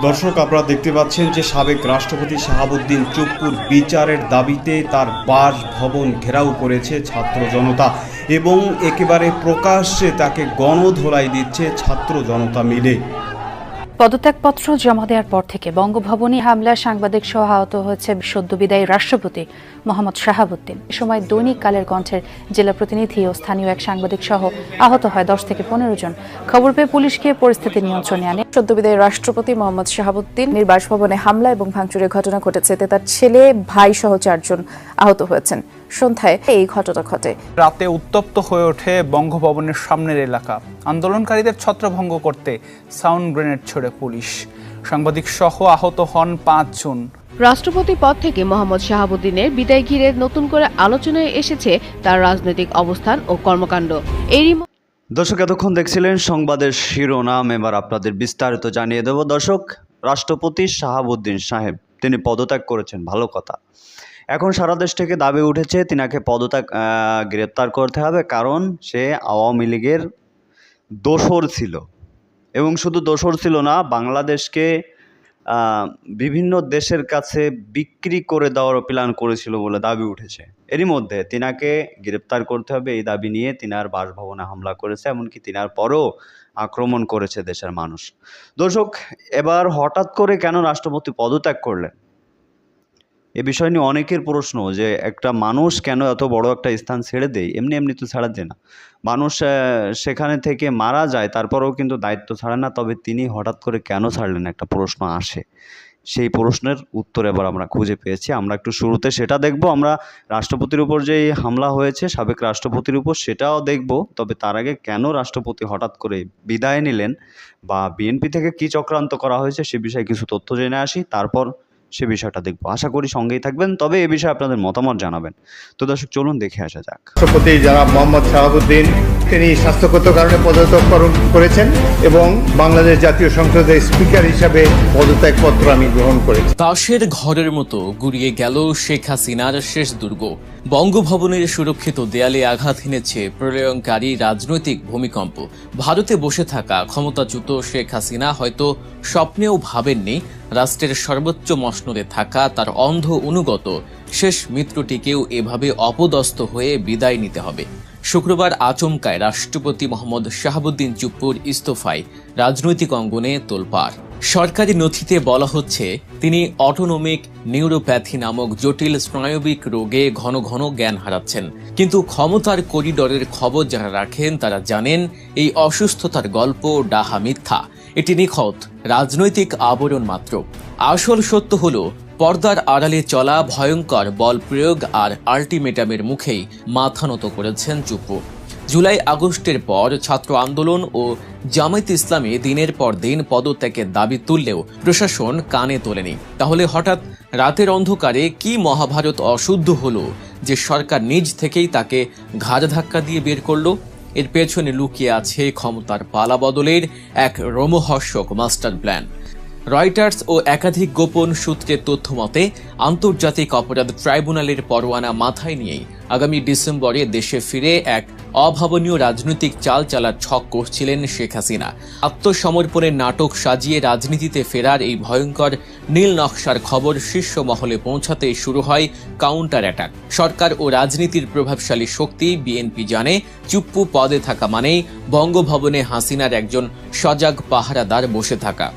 দর্শক, আপনারা দেখতে পাচ্ছেন যে সাবেক রাষ্ট্রপতি শাহাবুদ্দিন চুপ্পুর বিচারের দাবিতে তার বাসভবন ঘেরাও করেছে ছাত্র জনতা এবং একেবারে প্রকাশ্যে তাকে গণধোলাই দিচ্ছে ছাত্র জনতা মিলে। পদত্যাগপত্র জমা দেওয়ার পর থেকে বঙ্গভবনে হামলা সাংবাদিক সহ আহত হয়েছে সদ্যবিদায়ী রাষ্ট্রপতি মোহাম্মদ শাহাবুদ্দিন। এ সময় দৈনিক কালের কণ্ঠের জেলা প্রতিনিধি ও স্থানীয় এক সাংবাদিক সহ আহত হয় 10 থেকে 15 জন। খবর পেয়ে পুলিশ গিয়ে পরিস্থিতি নিয়ন্ত্রণে আনে। সদ্যবিদায়ী রাষ্ট্রপতি মোহাম্মদ শাহাবুদ্দিন বাসভবনে হামলা এবং ভাঙচুরের ঘটনা ঘটেছে, এতে তার ছেলে, ভাই সহ 4 জন আহত হয়েছেন। সন্ধ্যায় এই ঘটনা ঘটে। রাতে উত্তপ্ত হয়ে ওঠে বঙ্গভবনের সামনের এলাকা। আন্দোলনকারীদের ছত্রভঙ্গ করতে সাউন্ড গ্রেনেড ছোড়ে পুলিশ। সাংবাদিক সহ আহত হন 5 জন। রাষ্ট্রপতি পদ থেকে মোহাম্মদ শাহাবুদ্দিনের বিদায় ঘিরে নতুন করে আলোচনায় এসেছে তার রাজনৈতিক অবস্থান ও কর্মকাণ্ড। দর্শক, এতক্ষণ দেখছিলেন সংবাদের শিরোনাম, এবার আপনাদের বিস্তারিত জানিয়ে দেব। দর্শক, রাষ্ট্রপতি শাহাবুদ্দিন সাহেব তিনি পদত্যাগ করেছেন, ভালো কথা। এখন সারা দেশ থেকে দাবি উঠেছে তিনাকে গ্রেপ্তার করতে হবে, কারণ সে আওয়ামী লীগের দোসর ছিল এবং শুধু দোসর ছিল না, বাংলাদেশকে বিভিন্ন দেশের কাছে বিক্রি করে দেওয়ার প্ল্যান করেছিল বলে দাবি উঠেছে। এরই মধ্যে তিনাকে গ্রেপ্তার করতে হবে এই দাবি নিয়ে তিনার বাসভবনে হামলা করেছে, এমনকি তিনার পরও আক্রমণ করেছে দেশের মানুষ। দর্শক, এবার হঠাৎ করে কেন রাষ্ট্রপতি পদত্যাগ করলেন, এ বিষয় নিয়ে অনেকের প্রশ্ন যে একটা মানুষ কেন এত বড় একটা স্থান ছেড়ে দেয়, এমনি এমনি তো ছাড়া যায় না। মানুষ সেখানে থেকে মারা যায়, তারপরেও কিন্তু দায়িত্ব ছাড়ে না। তবে তিনি হঠাৎ করে কেন ছাড়লেন, একটা প্রশ্ন আসে। সেই প্রশ্নের উত্তর এবার আমরা খুঁজে পেয়েছি। আমরা একটু শুরুতে সেটা দেখব। আমরা রাষ্ট্রপতির উপর যে হামলা হয়েছে সাবেক রাষ্ট্রপতির উপর, সেটাও দেখব। তবে তার আগে কেন রাষ্ট্রপতি হঠাৎ করে বিদায় নিলেন বা বিএনপি থেকে কি চক্রান্ত করা হয়েছে সে বিষয়ে কিছু তথ্য জেনে আসি, তারপর সে বিষয়টা দেখবো। আশা করি সঙ্গেই থাকবেন, তবে এ বিষয়ে আপনাদের মতামত জানাবেন। তো দর্শক, চলুন দেখে আসা যাক। রাষ্ট্রপতি যারা মোহাম্মদ শাহাবুদ্দিন তিনি স্বাস্থ্যগত কারণে পদত্যাগ করেছেন এবং বাংলাদেশ জাতীয় সংসদের স্পিকার হিসাবে পদত্যাগপত্র আমি গ্রহণ করেছি। তাসের ঘরের মতো গুড়িয়ে গেল শেখ হাসিনার শেষ দুর্গ। বঙ্গভবনের সুরক্ষিত দেয়ালে আঘাত হেনেছে প্রলয়ঙ্কারী রাজনৈতিক ভূমিকম্প। ভারতে বসে থাকা ক্ষমতাচ্যুত শেখ হাসিনা হয়তো স্বপ্নেও ভাবেননি রাষ্ট্রের সর্বোচ্চ মসনদে থাকা তার অন্ধ অনুগত শেষ মিত্রটিকেও এভাবে অপদস্থ হয়ে বিদায় নিতে হবে। শুক্রবার আচমকায় রাষ্ট্রপতি মোহাম্মদ শাহাবুদ্দিন চুপ্পুর ইস্তফায় রাজনৈতিক অঙ্গনে তোলপাড়। সরকারি নথিতে বলা হচ্ছে তিনি অটোনমিক নিউরোপ্যাথি নামক জটিল স্নায়বিক রোগে ঘন ঘন জ্ঞান হারাচ্ছেন। কিন্তু ক্ষমতার করিডরের খবর যারা রাখেন তারা জানেন এই অসুস্থতার গল্প ডাহা মিথ্যা। এটি নিখত রাজনৈতিক আবরণ মাত্র। আসল সত্য হলো পর্দার আড়ালে চলা ভয়ঙ্কর বল প্রয়োগ আর আল্টিমেটামের মুখেই মাথা নত করেছেন চুপ্পু। জুলাই আগস্টের পর ছাত্র আন্দোলন ও জামায়াত ইসলামী দিনের পর দিন পদত্যাগের দাবি তুললেও প্রশাসন কানে তোলেনি। তাহলে হঠাৎ রাতের অন্ধকারে কি মহাভারত অশুদ্ধ হলো যে সরকার নিজ থেকেই তাকে ঘাড় ধাক্কা দিয়ে বের করলো? এর পেছনে লুকিয়ে আছে ক্ষমতার পালা বদলের এক রোমহর্ষক মাস্টার প্ল্যান। রয়টার্স ও একাধিক গোপন সূত্রের তথ্য মতে আন্তর্জাতিক অপরাধ ট্রাইব্যুনালের পরোয়ানা মাথায় নিয়েই আগামী ডিসেম্বরে দেশে ফিরে এক অভাবনীয় রাজনৈতিক চাল চালার ছক করছিলেন শেখ হাসিনা। আত্মসমর্পণের নাটক সাজিয়ে রাজনীতিতে ফেরার এই ভয়ঙ্কর নীল নকশার খবর শীর্ষ মহলে পৌঁছাতে শুরু হয় কাউন্টার অ্যাটাক। সরকার ও রাজনীতির প্রভাবশালী শক্তি বিএনপি জানে চুপ্পু পদে থাকা মানেই বঙ্গভবনে হাসিনার একজন সজাগ পাহারাদার বসে থাকা।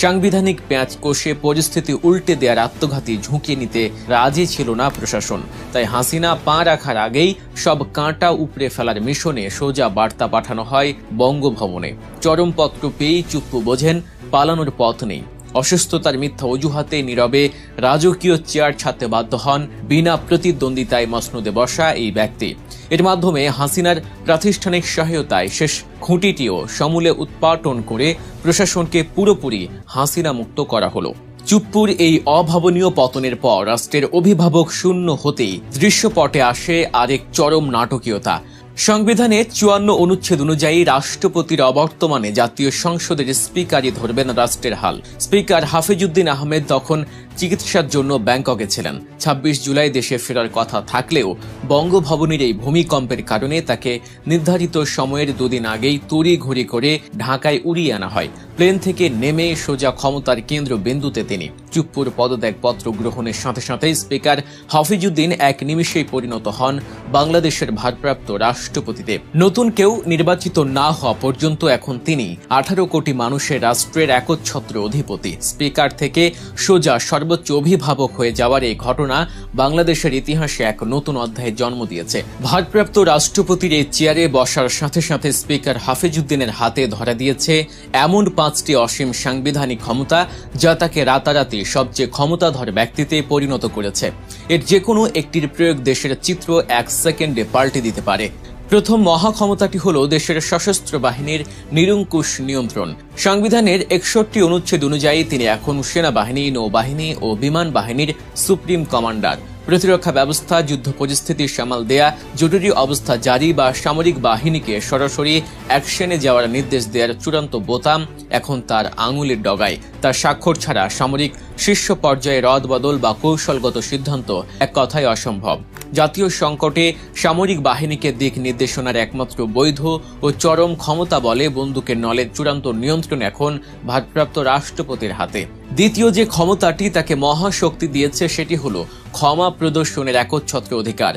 সাংবিধানিক পেঁয়াজ কষে পরিস্থিতি উল্টে দেওয়ার আত্মঘাতী ঝুঁকি নিতে রাজি ছিল না প্রশাসন। তাই হাসিনা পা রাখার আগেই সব কাঁটা উপড়ে ফেলার মিশনে সোজা বার্তা পাঠানো হয় বঙ্গভবনে। চরমপত্র পেয়েই চুপ্পু বোঝেন পালানোর পথ নেই। অসুস্থতার মিথ্যা অজুহাতে নীরবে রাজকীয় চেয়ার ছাড়তে বাধ্য হন বিনা প্রতিদ্বন্দ্বিতায় মসনদে বসা এই ব্যক্তি। এর মাধ্যমে হাসিনার প্রাতিষ্ঠানিক সহায়তায় শেষ খুঁটিটিও সমূলে উৎপাটন করে প্রশাসনকে পুরোপুরি হাসিনা মুক্ত করা হলো। চুপ্পুর এই অভাবনীয় পতনের পর রাষ্ট্রের অভিভাবক শূন্য হতেই দৃশ্যপটে আসে আরেক চরম নাটকীয়তা। সংবিধানের ৫৪ অনুচ্ছেদ অনুযায়ী রাষ্ট্রপতির অবর্তমানে জাতীয় সংসদের স্পিকারই ধরবেন রাষ্ট্রের হাল। স্পিকার হাফিজউদ্দিন আহমেদ তখন চিকিৎসার জন্য ব্যাংককে ছিলেন। ২৬ জুলাই দেশে ফেরার কথা থাকলেও বঙ্গভবনের এই ভূমিকম্পের কারণে তাকে নির্ধারিত সময়ের দুদিন আগেই তড়িঘড়ি করে ঢাকায় উড়িয়ে আনা হয়। প্লেন থেকে নেমে সোজা ক্ষমতার কেন্দ্রবিন্দুতে তিনি। চুপ্পুর পদত্যাগপত্র গ্রহণের সাথে সাথে স্পিকার হাফিজউদ্দিন এক নিমিষেই পরিণত হন বাংলাদেশের ভারপ্রাপ্ত রাষ্ট্রপতিতে। নতুন কেউ নির্বাচিত না হওয়া পর্যন্ত এখন তিনি 18 কোটি মানুষের রাষ্ট্রের একচ্ছত্র অধিপতি। স্পিকার থেকে সোজা সর্বোচ্চ অভিভাবক হয়ে যাওয়ার এই ঘটনা বাংলাদেশের ইতিহাসে এক নতুন অধ্যায়ের জন্ম দিয়েছে। ভারপ্রাপ্ত রাষ্ট্রপতির এই চেয়ারে বসার সাথে সাথে স্পিকার হাফিজউদ্দিনের হাতে ধরা দিয়েছে এমন 5টি অসীম সাংবিধানিক ক্ষমতা যা তাকে রাতারাতি সবচেয়ে ক্ষমতাধর ব্যক্তিতে পরিণত করেছে। এর যে কোনো একটির প্রয়োগ দেশের চিত্র 1 সেকেন্ডে পাল্টে দিতে পারে। প্রথম মহাক্ষমতাটি হল দেশের সশস্ত্র বাহিনীর নিরঙ্কুশ নিয়ন্ত্রণ। সংবিধানের 61 অনুচ্ছেদ অনুযায়ী তিনি এখন সেনাবাহিনী, নৌবাহিনী ও বিমান বাহিনীর সুপ্রিম কমান্ডার। প্রতিরক্ষা ব্যবস্থা, যুদ্ধ পরিস্থিতি সামাল দেয়া, জরুরি অবস্থা জারি বা সামরিক বাহিনীকে সরাসরি অ্যাকশনে যাওয়ার নির্দেশ দেওয়ার চূড়ান্ত বোতাম এখন তার আঙুলের ডগায়। তার স্বাক্ষর ছাড়া সামরিক শীর্ষ পর্যায়ে রদবদল বা কৌশলগত সিদ্ধান্ত এক কথায় অসম্ভব। জাতীয় সংকটে সামরিক বাহিনীকে দিক নির্দেশনার একমাত্র বৈধ ও চরম ক্ষমতা বলে বন্দুকের নলের চূড়ান্ত নিয়ন্ত্রণ এখন ভারপ্রাপ্ত রাষ্ট্রপতির হাতে। দ্বিতীয় যে ক্ষমতাটি তাকে মহাশক্তি দিয়েছে সেটি হল ক্ষমা প্রদর্শনের একচ্ছত্র অধিকার।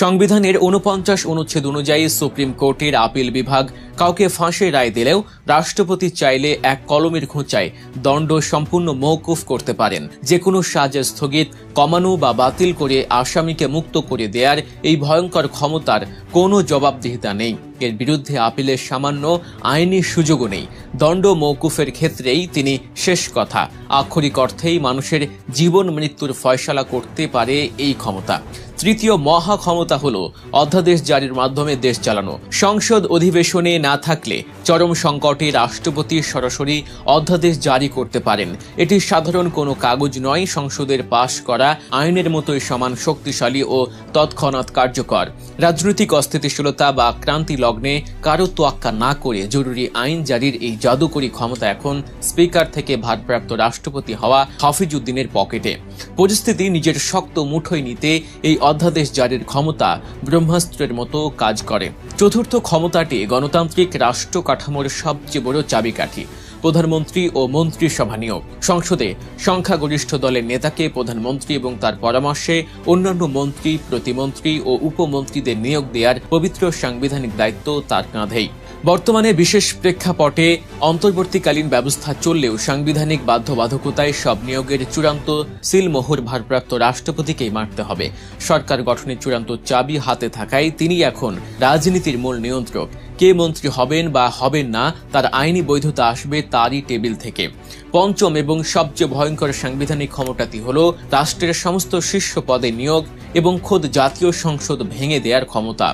সংবিধানের 49 অনুচ্ছেদ অনুযায়ী সুপ্রিম কোর্টের আপিল বিভাগ কাউকে ফাঁসির রায় দিলেও রাষ্ট্রপতি চাইলে এক কলমের খোঁচায় দণ্ড সম্পূর্ণ মওকুফ করতে পারেন। যে কোনো সাজা স্থগিত, কমানো বা বাতিল করে আসামিকে মুক্ত করে দেওয়ার এই ভয়ঙ্কর ক্ষমতার কোনো জবাবদিহিতা নেই। এর বিরুদ্ধে আপিলের সামান্য আইনি সুযোগও নেই। দণ্ড মওকুফের ক্ষেত্রেই তিনি শেষ কথা। আক্ষরিক অর্থেই মানুষের জীবন মৃত্যুর ফয়সালা করতে পারে এই ক্ষমতা। তৃতীয় মহা ক্ষমতা হল অধ্যাদেশ জারির মাধ্যমে দেশ চালানো। সংসদ অধিবেশনে না থাকলে চরম সংকটে রাষ্ট্রপতি সরাসরি অধ্যাদেশ জারি করতে পারেন। এটি সাধারণ কোনো কাগজ নয়, সংসদের পাশ করা আইনের মতোই সমান শক্তিশালী ও তৎক্ষণাৎ কার্যকর। রাজনৈতিক অস্থিতিশীলতা বা ক্রান্তি লগ্নে কারো তোয়াক্কা না করে জরুরি আইন জারির এই জাদুকরী ক্ষমতা এখন স্পিকার থেকে ভারপ্রাপ্ত রাষ্ট্রপতি হওয়া হাফিজউদ্দিনের পকেটে। পরিস্থিতি নিজের শক্ত মুঠোয় নিতে এই অধ্যাদেশ জারির ক্ষমতা ব্রহ্মাস্ত্রের মতো কাজ করে। চতুর্থ ক্ষমতাটি গণতান্ত্রিক রাষ্ট্র কাঠামোর সবচেয়ে বড় চাবিকাঠি। প্রধানমন্ত্রী ও মন্ত্রিসভা নিয়োগ। সংসদে সংখ্যাগরিষ্ঠ দলের নেতাকে প্রধানমন্ত্রী এবং তার পরামর্শে অন্যান্য মন্ত্রী, প্রতিমন্ত্রী ও উপমন্ত্রীদের নিয়োগ দেওয়ার পবিত্র সাংবিধানিক দায়িত্ব তার কাঁধেই। বর্তমানে বিশেষ প্রেক্ষাপটে অন্তর্বর্তীকালীন ব্যবস্থা চললেও সাংবিধানিক বাধ্যবাধকতায় সব নিয়োগের চূড়ান্ত সিলমোহর ভারপ্রাপ্ত রাষ্ট্রপতিকেই মারতে হবে। সরকার গঠনের চূড়ান্ত চাবি হাতে থাকায় তিনি এখন রাজনীতির মূল নিয়ন্ত্রক। কে মন্ত্রী হবেন বা হবেন না তার আইনি বৈধতা আসবে তারই টেবিল থেকে। পঞ্চম এবং সবচেয়ে ভয়ঙ্কর সাংবিধানিক ক্ষমতাটি হল রাষ্ট্রের সমস্ত শীর্ষ পদে নিয়োগ এবং খোদ জাতীয় সংসদ ভেঙে দেওয়ার ক্ষমতা।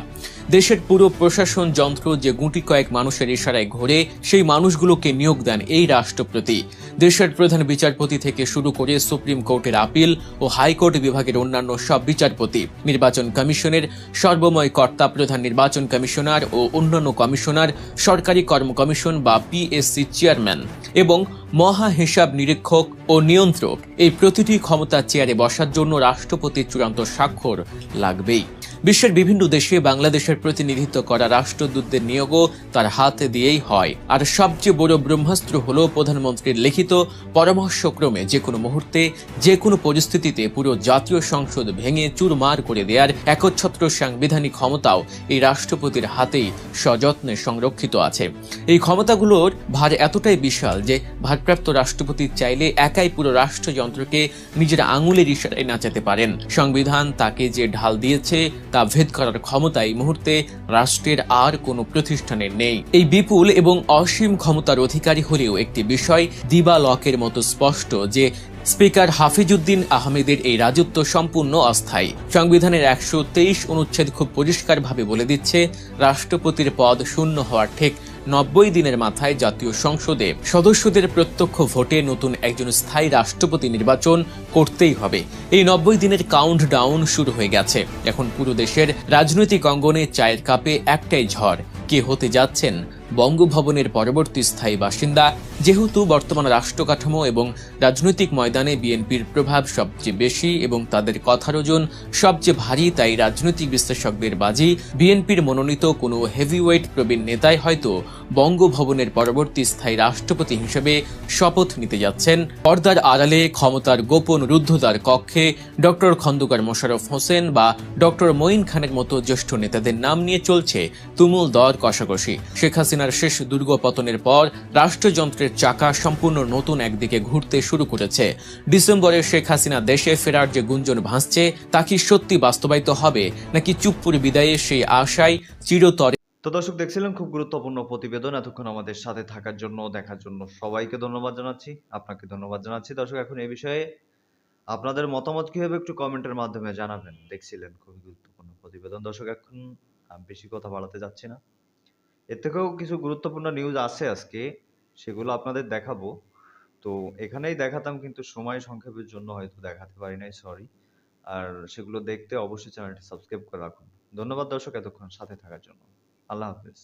দেশের পুরো প্রশাসন যন্ত্র যে গুটি কয়েক মানুষের ইশারায় ঘোরে, সেই মানুষগুলোকে নিয়োগ দেন এই রাষ্ট্রপতি। দেশের প্রধান বিচারপতি থেকে শুরু করে সুপ্রিম কোর্টের আপিল ও হাইকোর্ট বিভাগের অন্যান্য সব বিচারপতি, নির্বাচন কমিশনের সর্বময় কর্তা প্রধান নির্বাচন কমিশনার ও অন্যান্য কমিশনার, সরকারি কর্ম কমিশন বা পিএসসি চেয়ারম্যান এবং মহা হিসাব নিরীক্ষক ও নিয়ন্ত্রক, এই প্রতিটি ক্ষমতা চেয়ারে বসার জন্য রাষ্ট্রপতির চূড়ান্ত স্বাক্ষর লাগবেই। বিশ্বের বিভিন্ন দেশে বাংলাদেশের প্রতিনিধিত্ব করা রাষ্ট্রদূতদের নিয়োগও তার হাতে দিয়েই হয়। আর সবচেয়ে বড় ব্রহ্মাস্ত্র হল প্রধানমন্ত্রীর লিখিত পরামর্শক্রমে যে কোনো মুহূর্তে, যে কোনো পরিস্থিতিতে পুরো জাতীয় সংসদ ভেঙে চুরমার করে দেওয়ার একচ্ছত্র সাংবিধানিক ক্ষমতাও এই রাষ্ট্রপতির হাতেই সযত্নে সংরক্ষিত আছে। এই ক্ষমতাগুলোর ভার এতটাই বিশাল যে ভারপ্রাপ্ত রাষ্ট্রপতি চাইলে একাই পুরো রাষ্ট্রযন্ত্রকে নিজের আঙুলের ইশারায় নাচাতে পারেন। সংবিধান তাকে যে ঢাল দিয়েছে তা ভেদ করার ক্ষমতা এই মুহূর্তে রাষ্ট্রের আর কোনো প্রতিষ্ঠানের নেই। এই বিপুল এবং অসীম ক্ষমতার অধিকারী হলেও একটি বিষয় দিবালকের মতো স্পষ্ট যে স্পিকার হাফিজউদ্দিন আহমেদের এই রাজত্ব সম্পূর্ণ অস্থায়ী। সংবিধানের 123 অনুচ্ছেদ খুব পরিষ্কারভাবে বলে দিচ্ছে, রাষ্ট্রপতির পদ শূন্য হওয়ার ঠিক 90 দিনের মাথায় জাতীয় সংসদে সদস্যদের প্রত্যক্ষ ভোটে নতুন একজন স্থায়ী রাষ্ট্রপতি নির্বাচন করতেই হবে। এই 90 দিনের কাউন্ট ডাউন শুরু হয়ে গেছে। এখন পুরো দেশের রাজনৈতিক অঙ্গনে চায়ের কাপে একটাই ঝড়, কে হতে যাচ্ছেন বঙ্গভবনের পরবর্তী স্থায়ী বাসিন্দা, যেহেতু বর্তমান রাষ্ট্র কাঠামো এবং রাজনৈতিক ময়দানে বিএনপির প্রভাব সবচেয়ে বেশি এবং তাদের কথার ওজন সবচেয়ে ভারী, তাই রাজনৈতিক বিশ্লেষকদের বাজি বিএনপির মনোনীত কোনো হেভিওয়েট প্রবীণ নেতাই হয়তো বঙ্গভবনের পরবর্তী স্থায়ী রাষ্ট্রপতি হিসেবে শপথ নিতে যাচ্ছেন। পর্দার আড়ালে ক্ষমতার গোপন রুদ্ধদ্বার কক্ষে ডক্টর খন্দকার মোশাররফ হোসেন বা ডক্টর মঈন খানের মতো জ্যেষ্ঠ নেতাদের নাম নিয়ে চলছে তুমুল দর কষাকষি। শেখ হাসিনার শেষ দুর্গ পতনের পর রাষ্ট্রযন্ত্রের চাকা সম্পূর্ণ নতুন একদিকে ঘুরতে শুরু করেছে। ডিসেম্বরে শেখ হাসিনা দেশে ফেরার যে গুঞ্জন ভাসছে তা কি সত্যি বাস্তবায়িত হবে, নাকি চুপ্পুর বিদায়ে সেই আশায় চিরতরে। তো দর্শক দেখছিলেন খুব গুরুত্বপূর্ণ প্রতিবেদন। এতক্ষণ আমাদের সাথে থাকার জন্য, দেখার জন্য সবাইকে ধন্যবাদ জানাচ্ছি। আপনাকে ধন্যবাদ জানাচ্ছি। দর্শক, এখন এই বিষয়ে আপনাদের মতামত কি হবে একটু কমেন্টের মাধ্যমে জানাবেন। দেখছিলেন খুবই গুরুত্বপূর্ণ প্রতিবেদন। দর্শক, এখন বেশি কথা বাড়াতে যাচ্ছি না। এর থেকেও কিছু গুরুত্বপূর্ণ নিউজ আছে আজকে, সেগুলো আপনাদের দেখাবো। তো এখানেই দেখাতাম, কিন্তু সময় সংক্ষেপের জন্য হয়তো দেখাতে পারি নাই, সরি। আর সেগুলো দেখতে অবশ্যই চ্যানেলটি সাবস্ক্রাইব করে রাখুন। ধন্যবাদ দর্শক এতক্ষণ সাথে থাকার জন্য। আল্লাহ হাফেজ।